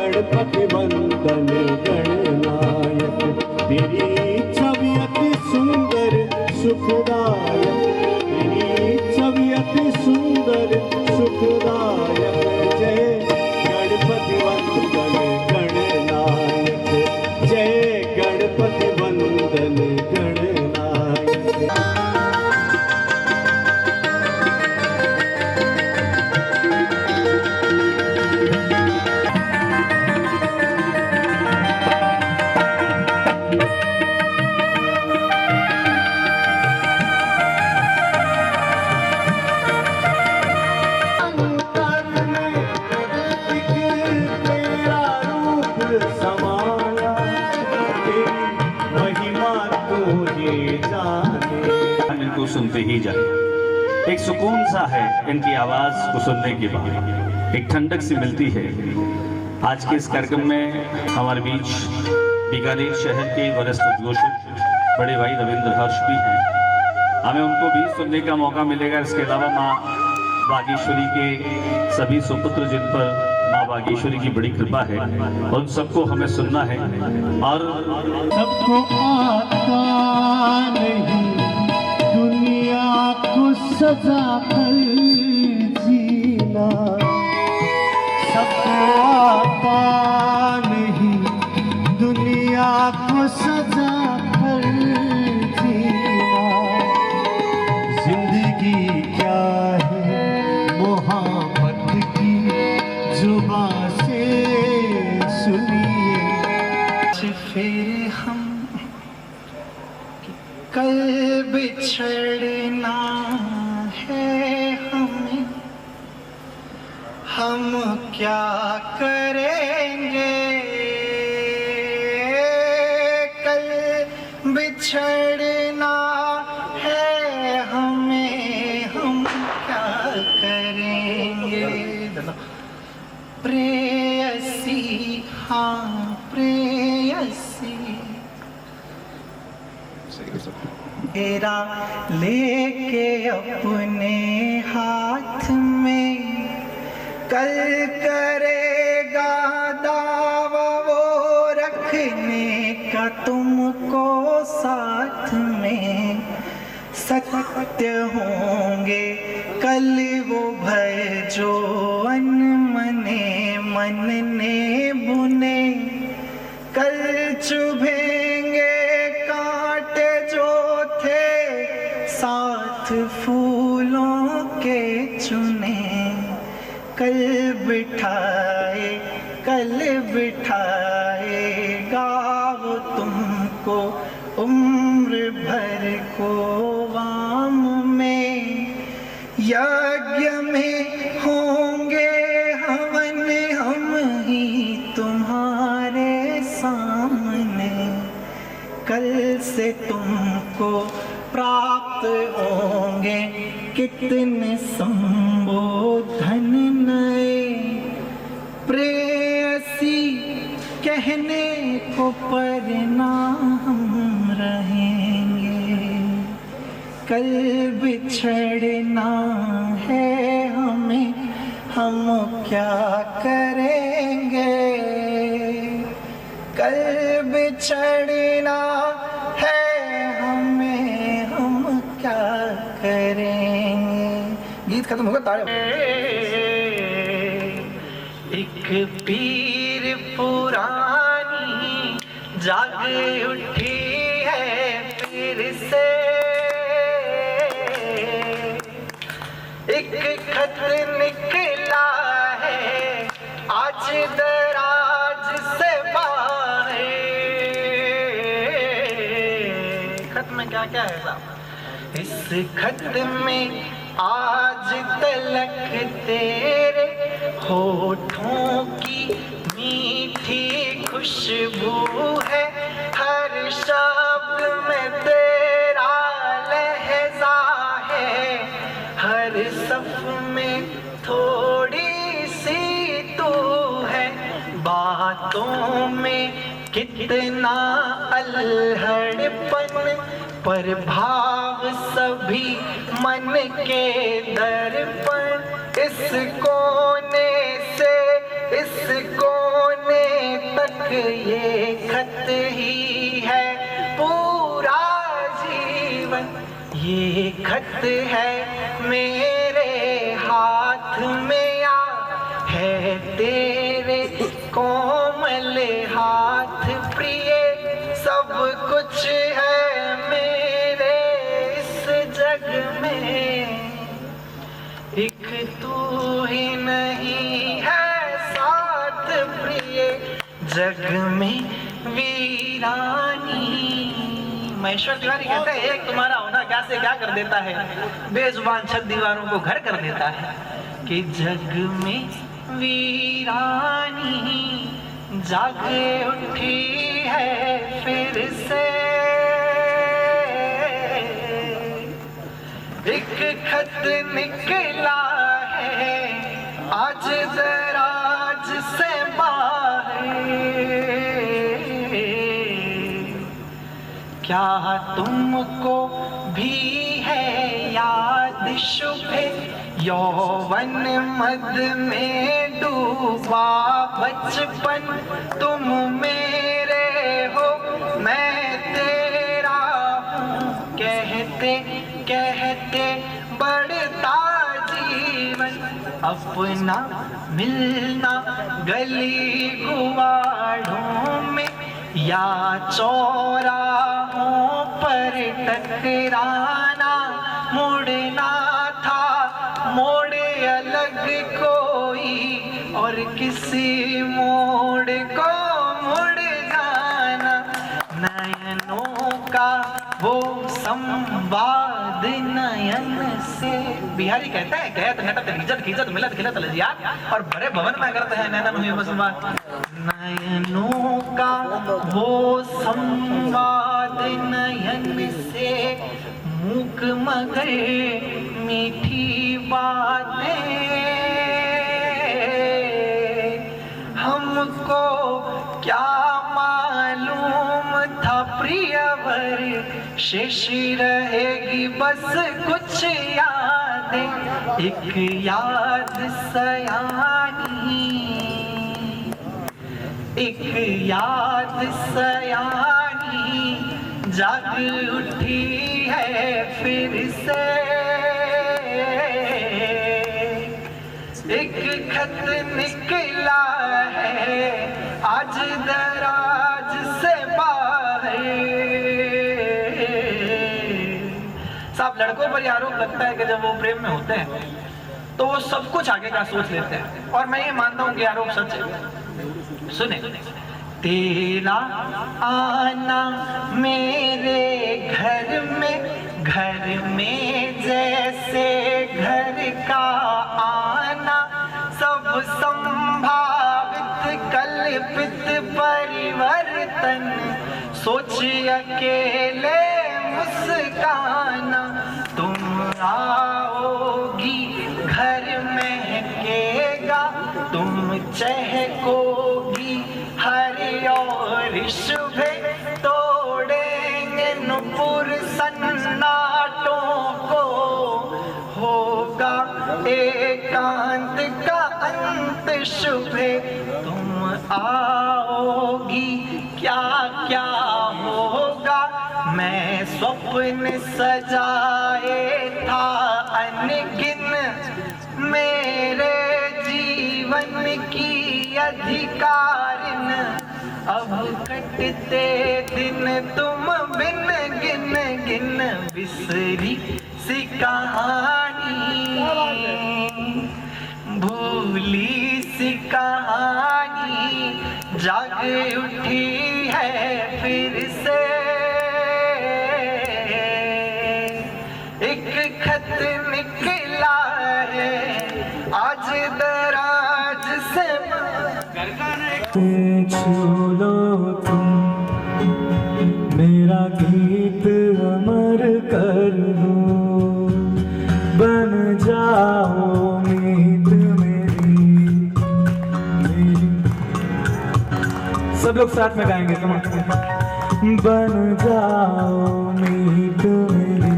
गणपति वंदन गणनायक, तेरी छवि अति सुंदर सुखदायक, तेरी छवि अति सुंदर सुखदायक। जय गणपति वंदन गणनायक, जय गणपति वंदन गणनायक। इनको सुनते ही जाए, एक सुकून सा है इनकी आवाज को सुनने के बाद, एक ठंडक सी मिलती है। आज के इस कार्यक्रम में हमारे बीच बीकानेर शहर के वरिष्ठ उद्घोषक बड़े भाई रविंद्र हर्ष भी हैं, हमें उनको भी सुनने का मौका मिलेगा। इसके अलावा माँ बागेश्वरी के सभी सुपुत्र जिन पर माँ बागेश्वरी की बड़ी कृपा है, उन सबको हमें सुनना है। और सबको आता नहीं दुनिया को सजा कर जीना, सबको आता नहीं दुनिया को सजा कर जीना। जिंदगी क्या है मोहब्बत की जुबां से सुनिए। फिर हम कल बिछड़ना है हमें, हम क्या करेंगे। कल बिछड़ना है हमें, हम क्या करेंगे। प्रेयसी हाँ प्रेयसी, तेरा लेके अपने हाथ में, कल करेगा दावा वो रखने का तुमको साथ में। सत्य होंगे कल वो भय जो अनमने मन ने बुने, कल चुभेंगे कांटे जो थे साथ फूलों के चुने। कल बिठाएगा वो तुमको उम्र भर को वाम में। यज्ञ में होंगे हवन हम ही तुम्हारे सामने। कल से तुमको प्राप्त होंगे कितने संबोधन नए। प्रेयसी कहने को पर ना हम रहेंगे। कल बिछड़ना है हमें, हम क्या करेंगे। कल बिछड़ना है हमें, हम क्या करेंगे। गीत खत्म होगा ताड़े। एक पीर पुरानी जाग उठी है फिर से, एक खत निकला है आज दराज से बाहर। खत में क्या क्या है साहब। इस खत में आज तलक तेरे होठों की मीठी खुशबू है। हर शब्द में तेरा लहजा है, हर सफ में थोड़ी सी तू है। बातों में कितना अल्हड़पन, पर भाव सभी मन के दर्पण। इस कोने से इस कोने ये खत ही है पूरा जीवन, ये खत है मेरे हाथ में या है तेरे कोमल हाथ प्रिय, सब कुछ है मेरे इस जग में, एक तू ही नहीं है साथ प्रिय जग में वीरानी। महेश्वर तिवारी कहते हैं एक तुम्हारा होना क्या से क्या कर देता है, बेजुबान छत दीवारों को घर कर देता है, कि जग में वीरानी जाग उठी है फिर से, एक खत निकला है आज दराज से बाहर, क्या तुमको भी है याद शुभ यौवन मद में डूबा बचपन, तुम मेरे हो मैं तेरा हूँ, कहते कहते बढ़ता जीवन, अपना मिलना गली गुवाड़ों में या चौराहों पर टकराना, मुड़ना था मोड़े अलग कोई और किसी मोड़ को मुड़ जाना, नयनों का वो संवाद नयन से। बिहारी कहता है कहत नटत गिजत खिजत मिलत खिलत लजियात, और बड़े भवन में करते हैं नैनन हुई संवाद, नयनों का वो संवाद नयन से, मूक मगर मीठी बातें, हमको क्या मालूम था प्रियवर शेष रहेगी बस कुछ यादें, एक याद सयानी, एक याद सयानी जाग उठी है फिर से, एक खत निकला है आज दराज से बाहर। साहब लड़कों पर यह आरोप लगता है कि जब वो प्रेम में होते हैं तो वो सब कुछ आगे का सोच लेते हैं, और मैं ये मानता हूँ कि आरोप सच है। सुने, तेरा आना मेरे घर में जैसे घर का आना, सब संभावित कल्पित परिवर्तन, सोच अकेले मुस्काना, तुम आओगी घर महकेगा, तुम चहकोगी हरि और शुभ, तोड़ेंगे नुपुर सन्नाटों को, होगा एकांत का अंत शुभ, तुम आओगी क्या क्या होगा, मैं स्वप्न सजाए था अनगिन, मेरे जीवन की अधिकारिन, अब कटते दिन तुम बिन गिन गिन, बिसरी सी कहानी, भूली सी कहानी जाग उठी है फिर से, एक खत निकला है आज दराज से। छू लो तुम मेरा गीत अमर कर दो, बन जाओ मीत मेरी। सब लोग साथ में गाएंगे, बन जाओ मीत मेरी,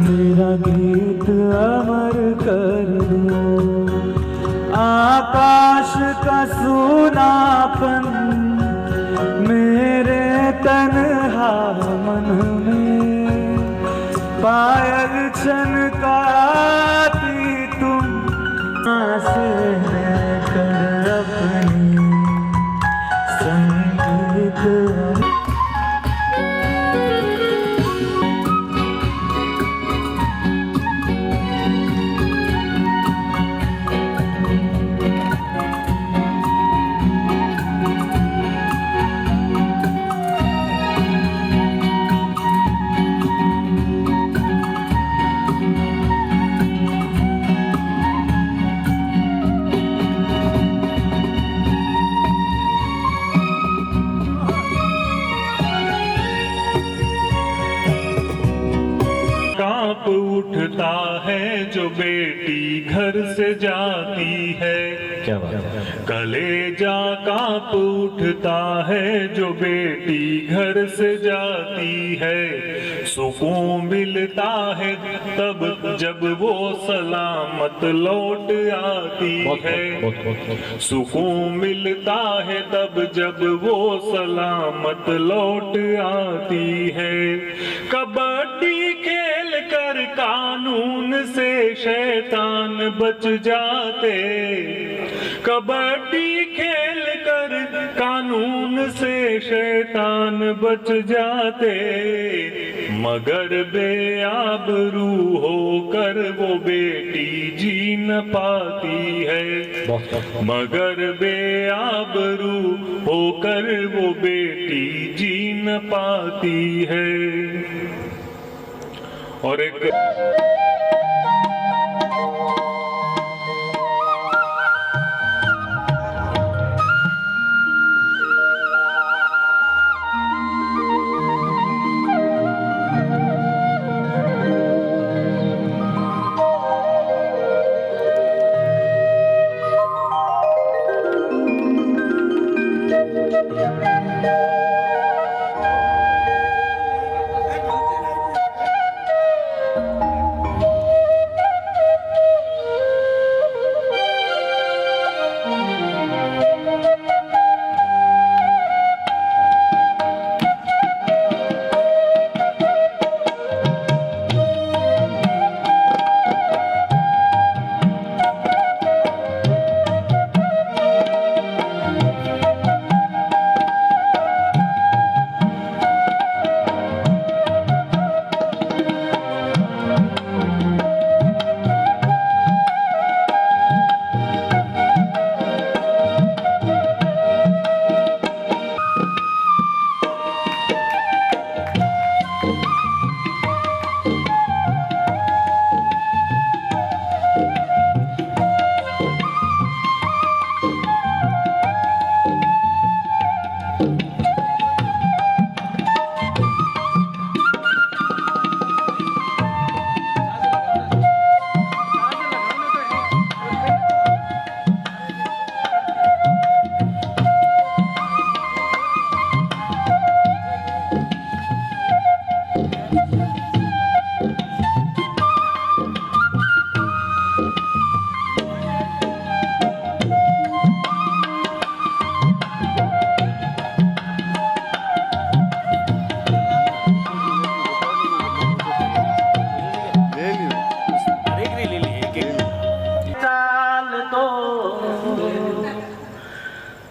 मेरा गीत अमर कर दो, आकाश का सूनापन कान में पायल छनकाती तुम से कर अपनी संगीत कांप उठता है जो बेटी घर से जाती है। क्या बात है। कलेजा कांप उठता है जो बेटी घर से जाती है। सुकून मिलता है तब जब वो सलामत लौट आती है। सुकून मिलता है तब जब वो सलामत लौट आती है। कबड्डी खेल कर कानून से शैतान बच जाते। कबड्डी खेल कर कानून से शैतान बच जाते। मगर बेआबरू होकर वो बेटी जी न पाती है। मगर बेआबरू होकर वो बेटी जी न पाती है। और एक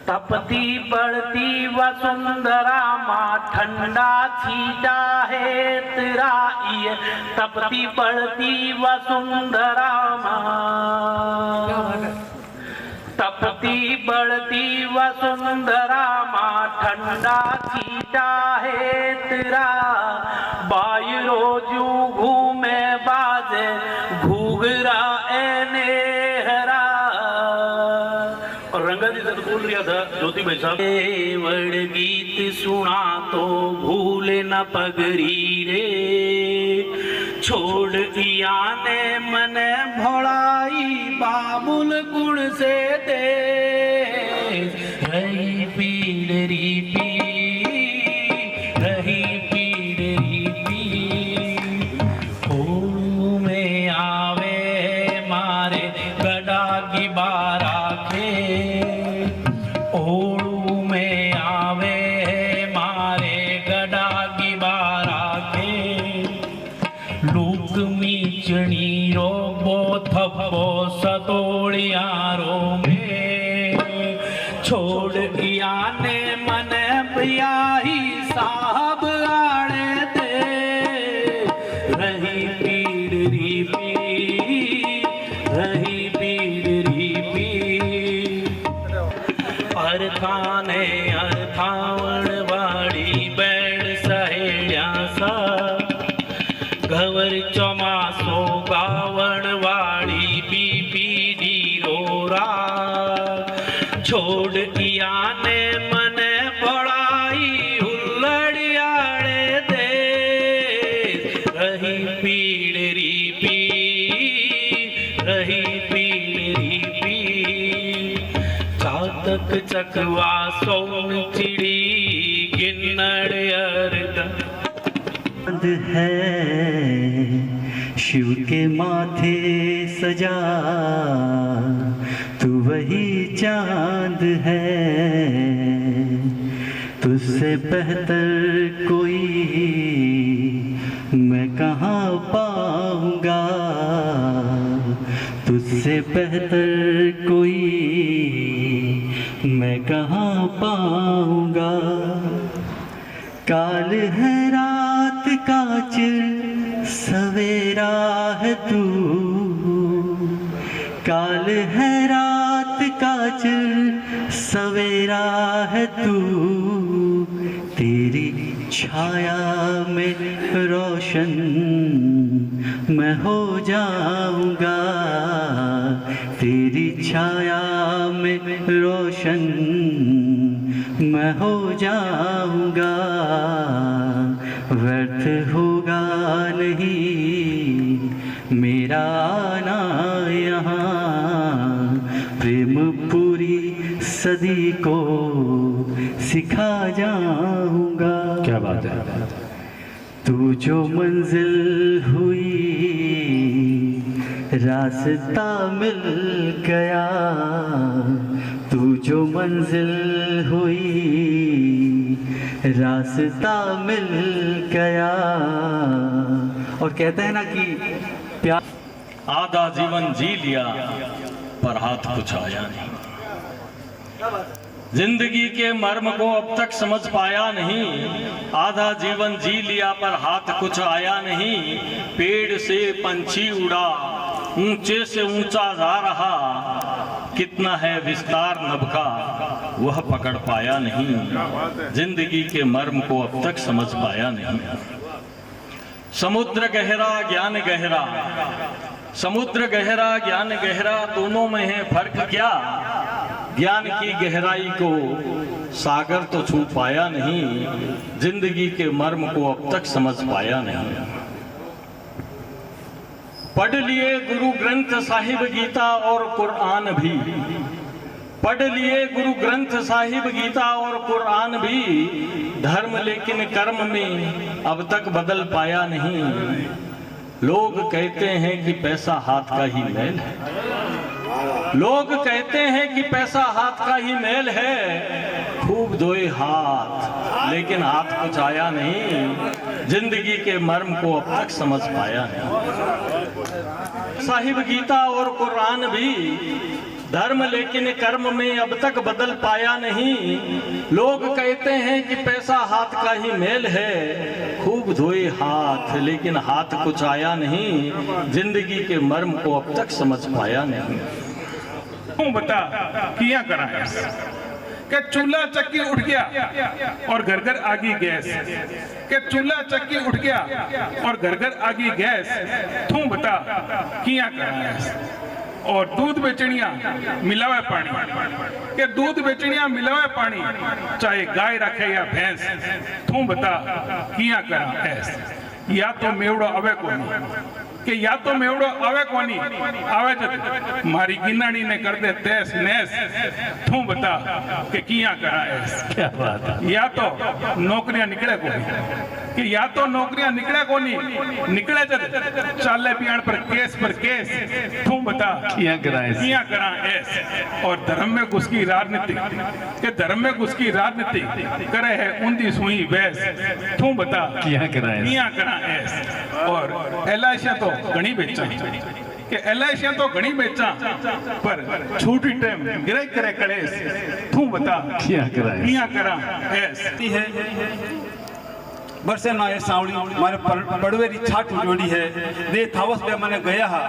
तपती बढ़ती वसुंधरा माँ ठंडा छीटा है तेरा ये। तपती बढ़ती वसुंधरा माँ, तपती बढ़ती वसुंधरा माँ ठंडा छीटा है तेरा। बाई रोजू घूमे बाजे घूघरा एने हरा। और रंगा जी से बोल रहा था ज्योति भाई साहब, केवड़ गीत सुना तो भूले न पगरी रे। छोड़ दिया ने मन भोड़ाई बाबुल गुण से दे। रही पीड़री पी, रही पीड़री पी। ओ में आवे मारे गड़ा की बारा के। ओड़ू में आवे मारे गड़ा की बारा छोड़ आने मन प्याही साहब आड़े दे रही पीड़ री पीड़ रही पीड़ री पीड़ अर्थाने अर्थावण वाड़ी बैण सहेड़ा सा घवर चौमासो गावण वाड़ी बीपी डीरोरा छोड़ आने मन पड़ाई हुल्लड़ियाड़े दे रही पीड़ री पीड़ रही पीड़ री पीड़ चातक चकवा सोन चिड़ी गिन्नड़ अर्द चांद है शिव के माथे सजा, तू वही चांद है, तुझसे बेहतर कोई मैं कहाँ पाऊंगा, तुझसे बेहतर कोई मैं कहाँ पाऊंगा। काल है रात का चिर सवेरा है तू, काल है रात का चिर सवेरा है तू, तेरी छाया में रोशन मैं हो जाऊंगा, तेरी छाया में रोशन मैं हो जाऊंगा। व्यर्थ होगा नहीं मेरा आना यहाँ, प्रेम पूरी सदी को सिखा जाऊंगा। क्या बात है। तू जो मंजिल हुई रास्ता मिल गया, तू जो मंजिल हुई रास्ता मिल गया। और कहते हैं ना कि प्यार आधा जीवन जी लिया पर हाथ कुछ आया नहीं, जिंदगी के मर्म को अब तक समझ पाया नहीं, आधा जीवन जी लिया पर हाथ कुछ आया नहीं। पेड़ से पंछी उड़ा ऊंचे से ऊंचा जा रहा, कितना है विस्तार नभ का वह पकड़ पाया नहीं, जिंदगी के मर्म को अब तक समझ पाया नहीं। समुद्र गहरा ज्ञान गहरा, समुद्र गहरा ज्ञान गहरा, दोनों में है फर्क क्या। ज्ञान की गहराई को सागर तो छू पाया नहीं, जिंदगी के मर्म को अब तक समझ पाया नहीं। पढ़ लिए गुरु ग्रंथ साहिब गीता और कुरान भी, पढ़ लिए गुरु ग्रंथ साहिब गीता और कुरान भी, धर्म लेकिन कर्म में अब तक बदल पाया नहीं। लोग कहते हैं कि पैसा हाथ का ही मैल है, लोग कहते हैं कि पैसा हाथ का ही मैल है, खूब धोए हाथ लेकिन हाथ कुछ आया नहीं, जिंदगी के मर्म को अब तक समझ पाया नहीं। साहिब गीता और कुरान भी, धर्म लेकिन कर्म में अब तक बदल पाया नहीं। लोग कहते हैं कि पैसा हाथ का ही मेल है, खूब धोए हाथ लेकिन हाथ कुछ आया नहीं, जिंदगी के मर्म को अब तक समझ पाया नहीं। तू बता किया करा है कि चूल्हा चक्की उठ गया और घर घर आगी गैस, कि चूल्हा चक्की उठ गया और घर घर आगी गैस, तू बता किया करा है। और दूध बेचनिया मिलावे पानी, के दूध बेचनिया मिलावे पानी, चाहे गाय रखे या भैंस, तू बता किया करा ऐस। या तो मेवड़ो आवे कोनी, કે યા તો મેવડો આવે કોની આવે છે મારી ગિનાણી ને કર દે તેસ નેસ તું બતા કે કિયા કરાય क्या बात है। या तो नौकरियां निकले कोनी, कि या तो नौकरियां निकले कोनी, निकले जब चाले पियाण पर केस तू बता किया करा ऐस। और धर्म में घुस की राजनीति, के धर्म में घुस की राजनीति करे है ऊंधी सुई वैस, तू बता किया करा ऐस। और एलआईसी तो घणी बेचा कि કે LIC तो घणी बेचा पर छूटी टाइम गिराई करे कलेस तू बता किया करा ऐसी है बरसे ना ये सावड़ी मारे पड़वेरी छाट उड़ी है दे थावस पे मने गया हा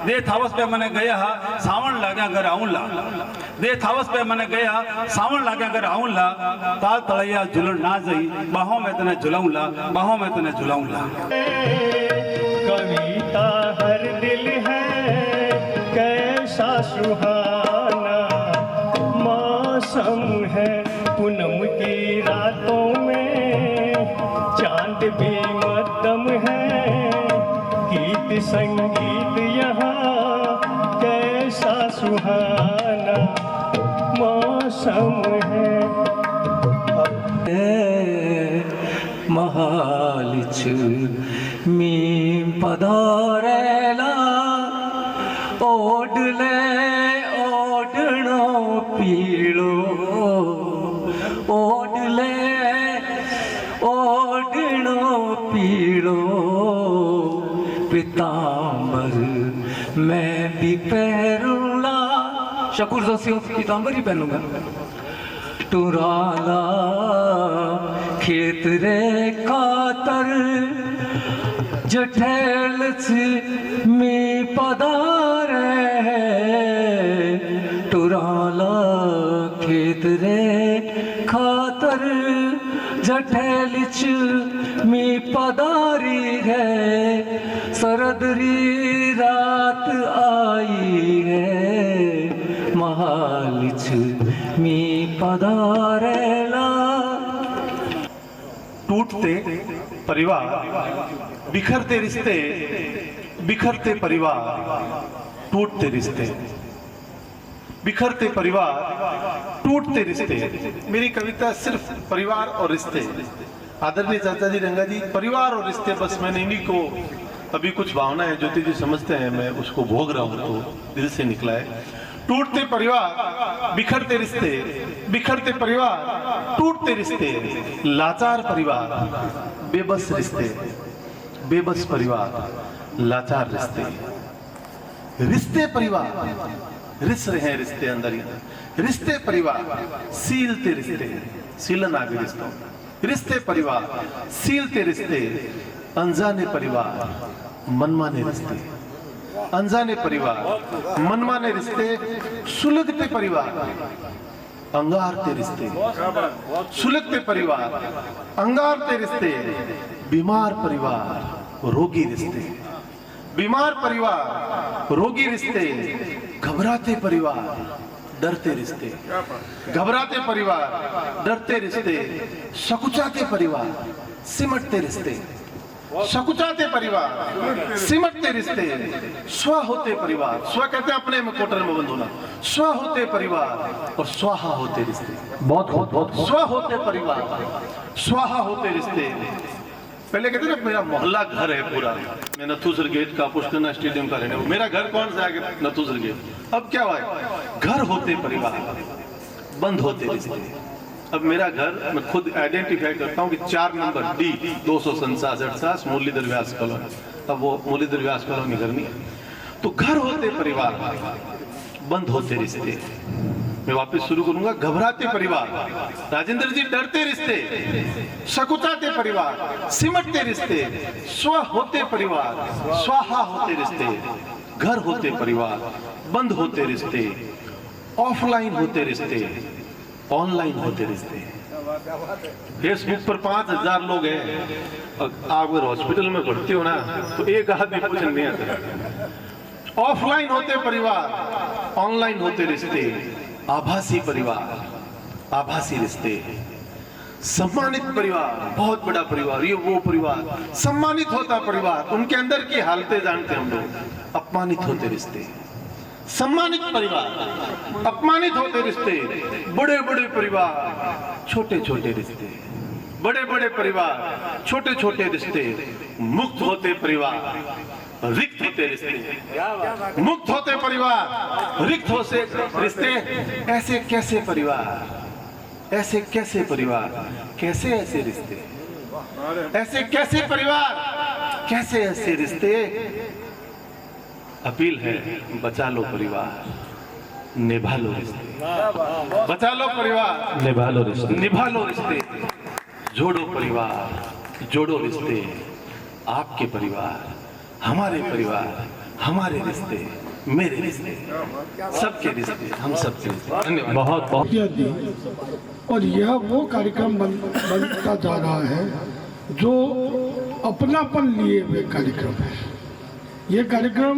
दे थावस पे मने गया हा सावण लाग्या घर आऊं ला दे थावस पे मने गया सावण लाग्या घर आऊं ला ताल तळैया झुलण ना जई बाहों में तने झुलाऊं ला बाहों में तने झुलाऊं ला। कविता हर दिल है कैसा सुहाना मौसम है पूनम की रातों में चांद भी मध्यम है गीत संगीत यहाँ कैसा सुहाना मौसम है। महालिच मी पधारेला ओडले ओडणो पीळो ओडले ओडणो पीळो पीतांबर मैं भी पहरूंगा शकूर जोशी पीतांबर ही पहनूंगा टुराला खेत रे खातर जठेल में पधारे टुराला खेत रे खातर जठेल में पधारी है सरदरी रात आई है महालिच में पधारेला। टूटते परिवार बिखरते रिश्ते बिखरते परिवार टूटते रिश्ते बिखरते परिवार टूटते रिश्ते। मेरी कविता सिर्फ परिवार और रिश्ते, आदरणीय चाचा जी रंगा जी, परिवार और रिश्ते, बस मैंने इन्हीं को अभी कुछ भावना है ज्योति जी समझते हैं, मैं उसको भोग रहा हूँ तो दिल से निकला है। टूटते परिवार बिखरते रिश्ते बिखरते परिवार टूटते रिश्ते लाचार परिवार बेबस रिश्ते बेबस परिवार लाचार रिश्ते रिश्ते परिवार रिस रहे हैं रिश्ते अंदर ही रिश्ते परिवार सीलते रिश्ते सीलन आगे रिश्तों रिश्ते परिवार सीलते रिश्ते अनजाने परिवार मनमाने रिश्ते अनजाने परिवार मनमाने रिश्ते सुलगते परिवार अंगारते रिश्ते सुलगते परिवार अंगारते रिश्ते बीमार परिवार रोगी रिश्ते बीमार परिवार रोगी रिश्ते घबराते परिवार डरते रिश्ते घबराते परिवार डरते रिश्ते सकुचाते परिवार सिमटते रिश्ते सकुचाते परिवार सिमटते रिश्ते स्व होते परिवार स्व कहते हैं अपने में कोटर में बंद होना स्व होते परिवार और स्वाहा होते रिश्ते बहुत स्व होते परिवार स्वाहा होते रिश्ते। पहले कहते ना मेरा मोहल्ला घर है पूरा, मैं नथुसर गेट का पुष्करना स्टेडियम का रहने, मेरा घर कौन सा है नथुसर गेट। अब क्या हुआ है घर होते परिवार बंद होते रिश्ते। अब मेरा घर मैं खुद आइडेंटिफाई करता हूँ कि 4 नंबर D 267 मुरलीधर व्यास कॉलोनी, अब वो मुरलीधर व्यास कॉलोनी घर नहीं है। तो घर होते परिवार बंद होते रिश्ते। मैं वापस शुरू करूंगा। घबराते परिवार राजेंद्र जी डरते रिश्ते सकुचाते परिवार सिमटते रिश्ते स्व होते परिवार स्वाहा होते रिश्ते घर होते परिवार बंद होते रिश्ते ऑफलाइन होते रिश्ते ऑनलाइन होते रिश्ते। फेसबुक पर 5000 लोग हैं, आप अगर हॉस्पिटल में भर्ती हो ना तो एक आदमी पूछने नहीं आता। ऑफलाइन होते परिवार ऑनलाइन होते रिश्ते आभासी परिवार आभासी रिश्ते सम्मानित परिवार बहुत बड़ा परिवार ये वो परिवार सम्मानित होता परिवार उनके अंदर की हालतें जानते हम लोग। अपमानित होते रिश्ते सम्मानित परिवार अपमानित होते रिश्ते बड़े बड़े परिवार छोटे छोटे रिश्ते बड़े बड़े परिवार छोटे छोटे रिश्ते मुक्त होते परिवार रिक्त होते रिश्ते मुक्त होते परिवार रिक्त होते रिश्ते। ऐसे कैसे परिवार ऐसे कैसे परिवार कैसे ऐसे रिश्ते ऐसे कैसे परिवार कैसे ऐसे रिश्ते। अपील है, बचा लो परिवार, निभा लो रिश्ते। बचा लो परिवार, निभा लो रिश्ते, निभा लो रिश्ते। जोड़ो परिवार, जोड़ो रिश्ते। आपके परिवार, हमारे परिवार, हमारे रिश्ते, मेरे रिश्ते, सबके रिश्ते, हम सबके रिश्ते। धन्यवाद। बहुत बहुत दी और यह वो कार्यक्रम बनता जा रहा है जो अपनापन लिए हुए कार्यक्रम है। ये कार्यक्रम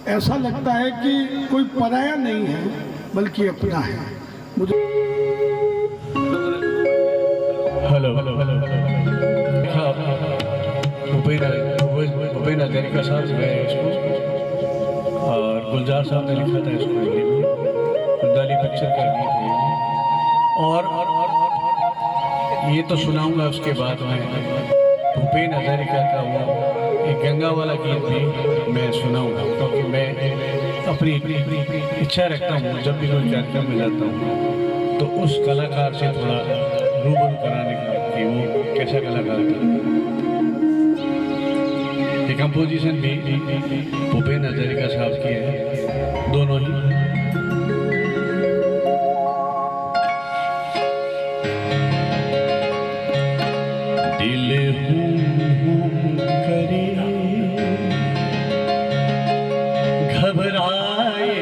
ऐसा लगता है कि कोई पराया नहीं है बल्कि अपना है। मुझे हेलो भूपेन हजारिका साहब जो है इसको, और गुलजार साहब ने लिखा था इसको हिंदी में, गुंदाली पिक्चर का गीत है और ये तो सुनाऊंगा। उसके बाद में भूपेन हजारिका का वो एक गंगा वाला गीत भी मैं सुनाऊंगा, क्योंकि मैं अपनी इच्छा रखता हूँ जब भी कोई कार्यक्रम में जाता हूँ तो उस कलाकार से थोड़ा रूबरू कराने का कि वो कैसा कलाकार था। ये कंपोजिशन भी भूपेन हजारिका साहब की है, दोनों ही। दिल हूँ करे घबराए,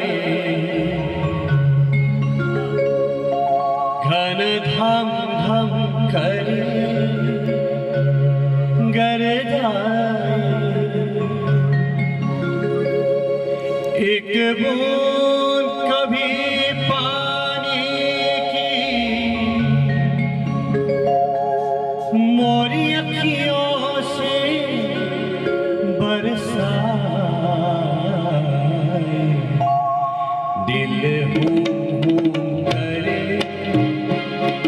घन धम धम करे गर जाए, एक बूंद कभी पानी की मोरी अखियों से बरसाए, दिल हूँ करे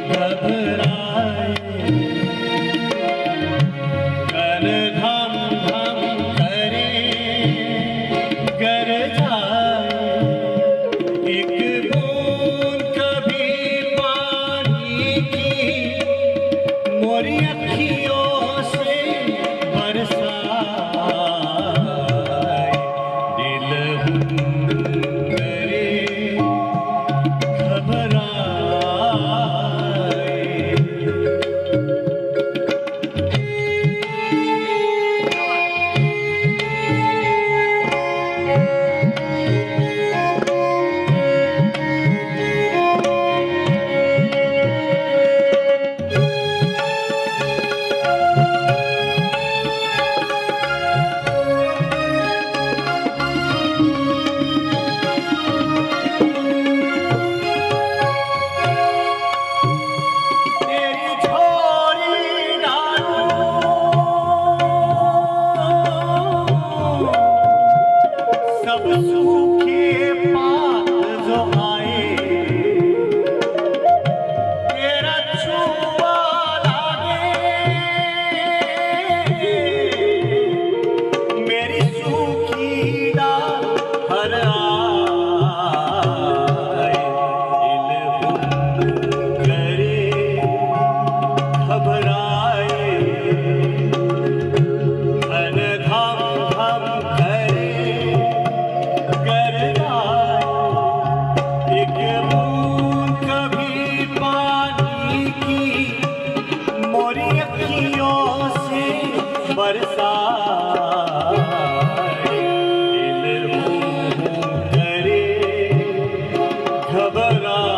घबराए, कर धम धम करे गर जाए, एक बूंद कभी पानी की मोरी अखियों से बरसाए, दिल हूँ करे घबराए। तेरी छोरी डालूं सब सूखे पात जो आए, तेरा छुआ लागे मेरी सूखी डाल हर आए, दिल हूँ करे घबराए, घन धम धम करे गर जाए, एक बूंद कभी पानी की मोरी अखियों से बरसाए, दिल हूँ करे घबराए।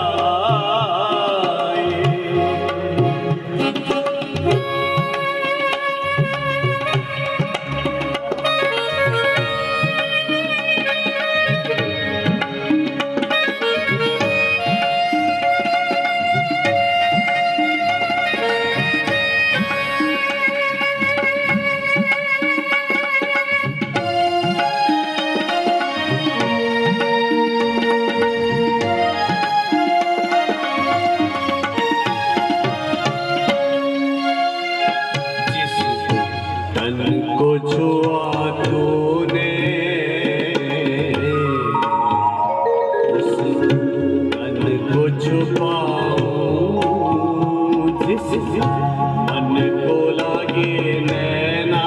जिस तन को छुआ तूने उस तन को छुपाऊं, जिस मन को लागे नैना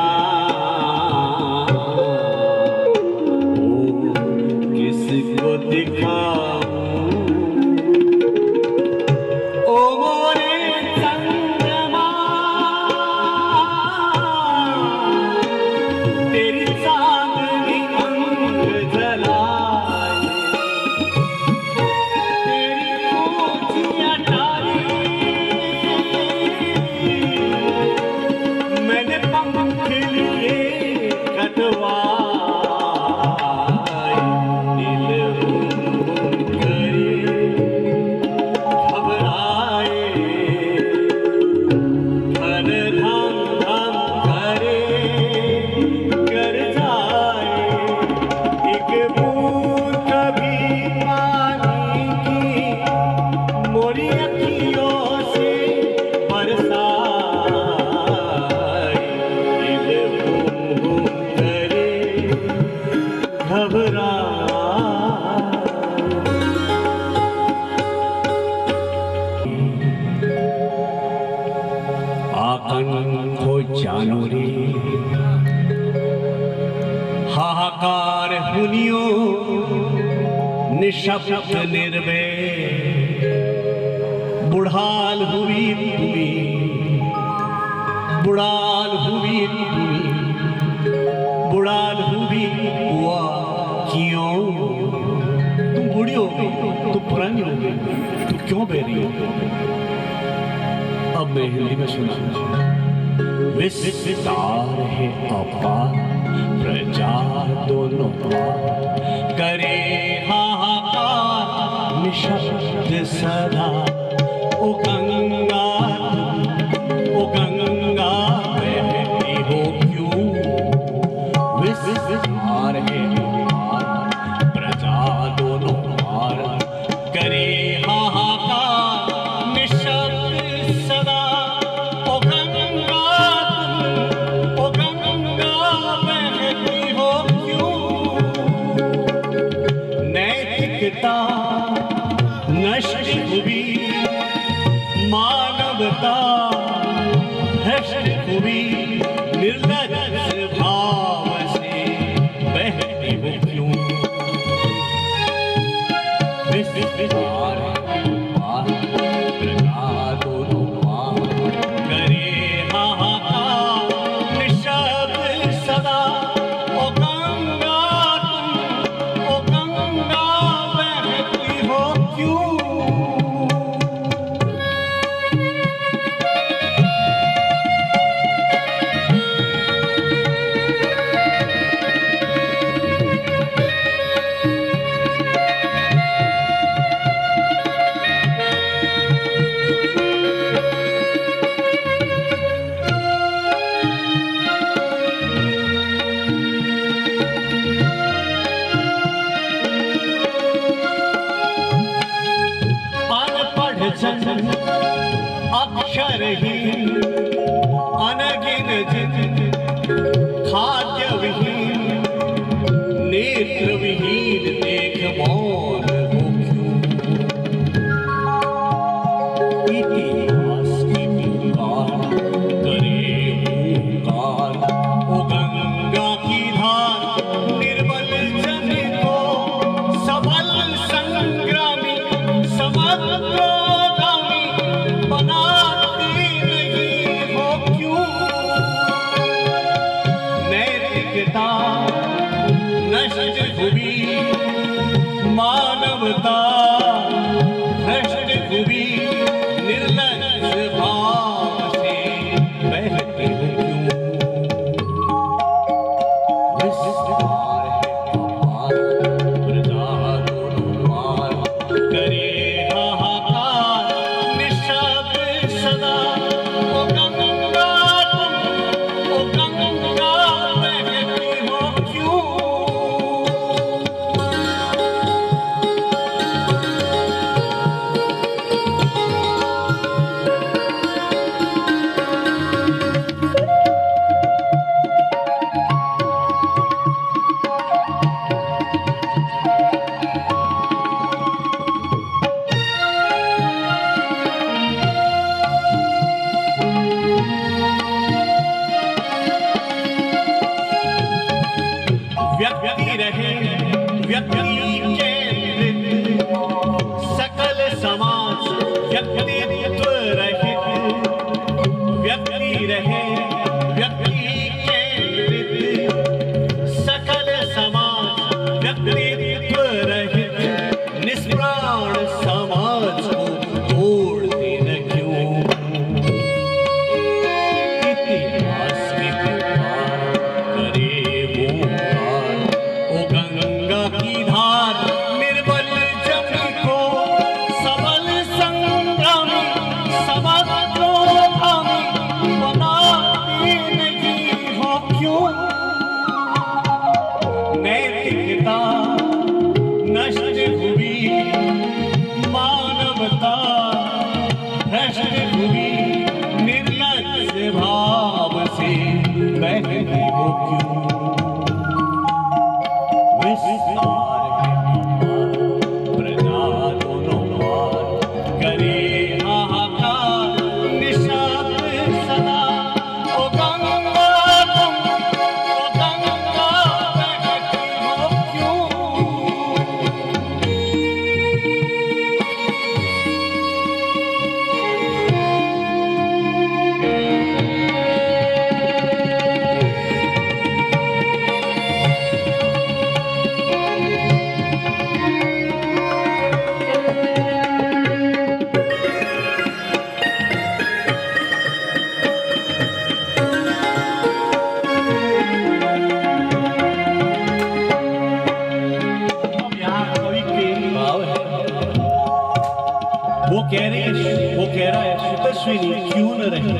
आतंक हो जानो रे हाहाकार हुनियो निशब्द निर्भय बुढ़ाल हुई तुमी बुढ़ाल हुई तुमी बुढ़ाल हुई हुआ क्यों तुम बूढ़ी हो गई तुम पुरानी हो गई तुम क्यों बह रही हो। अब मैं हिंदी में सुना विस्तार है अपार प्रजा दोनों करे हाहाकार निशब्द सदा ओ गंगा बहती हो क्यों विस्तार है अपार प्रजा दोनों करे हाहाकार निशब्द सदा ओ गंगा बहती हो क्यों। नैतिकता नष्ट हुई मानवता भ्रष्ट हुई निर्लज भाव से बहती हो क्यों। विस्तार प्रजा दोनों करे हाहाकार निशब्द सदा ओ गंगा बहती हो क्यों। अक्षरहीन अनगिन जिन खाद्य विहीन नेत्र विहीन देख मौन हो क्यों। इतिहास की पुकार करे ओंकार ओ गंगा की धार निर्मल जन को सबल संग्रामी समग्र बनाती नहीं हो क्यों। नैतिकता नष्ट हुई मानवता भ्रष्ट हुई निर्लज भाव से बहती हो क्यों। विस्तार है अपार प्रजा दोनों करे हाहाकार निशब्द सदा ओ गंगा बहती हो क्यों। व्यक्ति रहे व्यक्ति केंद्रित सकल समाज व्यक्तित्व रहित व्यक्ति रहे व्यक्ति केंद्रित सकल समाज व्यक्तित्व रहित निष्प्राण समाज को तोड़ देना क्यों। इतिहास की पुकार करे ओंकार ओ गंगा की धार निर्बल जन को सबल संग्रामी समग्रोधामी बनाती नहीं हो क्यों। नैतिकता नष्ट हुई मानवता भ्रष्ट हुई निर्लज भाव से बहती हो क्यों। विस्तार है अपार प्रजा दोनों करे हाहाकार निशब्द सदा स्रोतस्विनी क्यों न रही।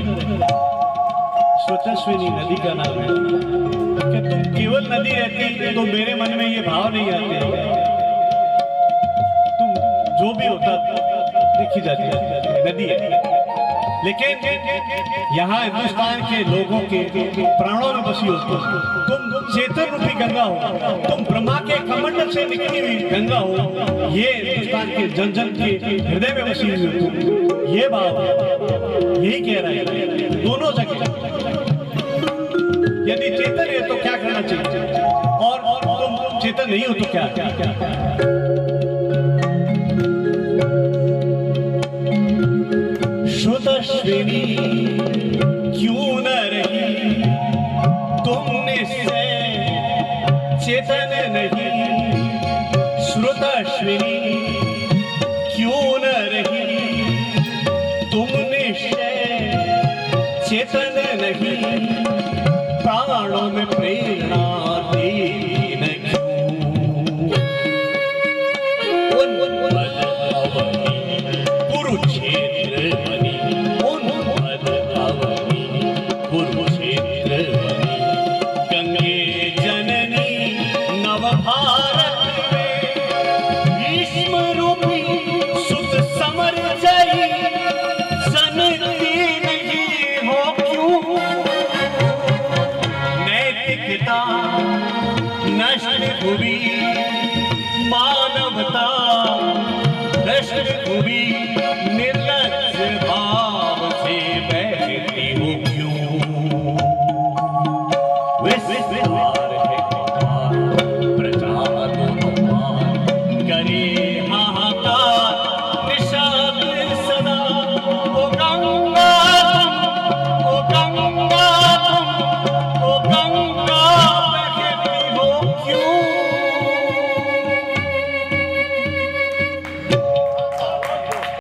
स्रोतस्विनी नदी का नाम है कि तुम केवल नदी रहती तो मेरे मन में ये भाव नहीं आते, तुम जो भी होता देखी जाती नदी है, लेकिन यहाँ हिंदुस्तान के लोगों के प्राणों में बसी हो तुम चेतन रूपी गंगा हो, तुम ब्रह्मा के कमंडल से निकली हुई गंगा हो, ये हिंदुस्तान के जन जन के हृदय में बसी हुई हो, ये भाव यही कह रहा है दोनों जगह। यदि चेतन है तो क्या करना चाहिए, और तुम चेतन नहीं हो तो क्या। श्रुतस्विनी क्यों न रही तुमने से चेतन नहीं। श्रुतस्विनी क्यों न रही तुमने से चेतन नहीं। प्राणों में प्रेरणा देन क्यों। कुरुक्षेत्र बनी कुरुक्षेत्र बनी गंगे जननी नव भारत में भीष्म रूपी सुत समर जई जनती नहीं हो क्यों। नैतिकता नष्ट हुई